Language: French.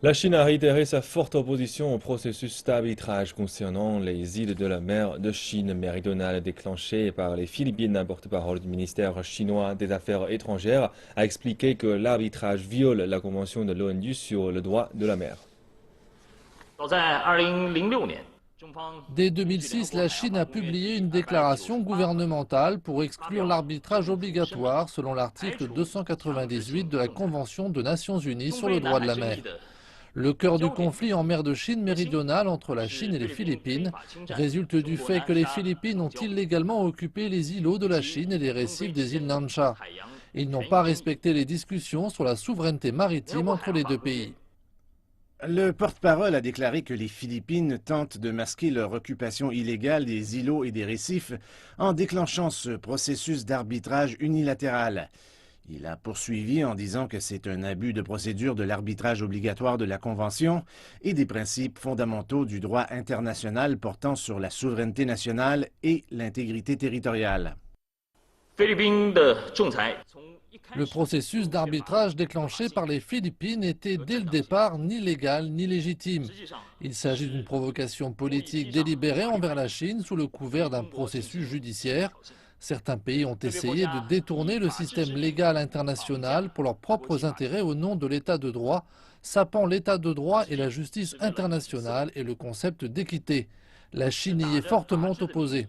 La Chine a réitéré sa forte opposition au processus d'arbitrage concernant les îles de la mer de Chine méridionale déclenché par les Philippines. Un porte-parole du ministère chinois des Affaires étrangères a expliqué que l'arbitrage viole la Convention de l'ONU sur le droit de la mer. Dès 2006, la Chine a publié une déclaration gouvernementale pour exclure l'arbitrage obligatoire selon l'article 298 de la Convention des Nations Unies sur le droit de la mer. Le cœur du conflit en mer de Chine méridionale entre la Chine et les Philippines résulte du fait que les Philippines ont illégalement occupé les îlots de la Chine et les récifs des îles Nansha. Ils n'ont pas respecté les discussions sur la souveraineté maritime entre les deux pays. Le porte-parole a déclaré que les Philippines tentent de masquer leur occupation illégale des îlots et des récifs en déclenchant ce processus d'arbitrage unilatéral. Il a poursuivi en disant que c'est un abus de procédure de l'arbitrage obligatoire de la Convention et des principes fondamentaux du droit international portant sur la souveraineté nationale et l'intégrité territoriale. Le processus d'arbitrage déclenché par les Philippines était dès le départ ni légal ni légitime. Il s'agit d'une provocation politique délibérée envers la Chine sous le couvert d'un processus judiciaire. Certains pays ont essayé de détourner le système légal international pour leurs propres intérêts au nom de l'état de droit, sapant l'état de droit et la justice internationale et le concept d'équité. La Chine y est fortement opposée.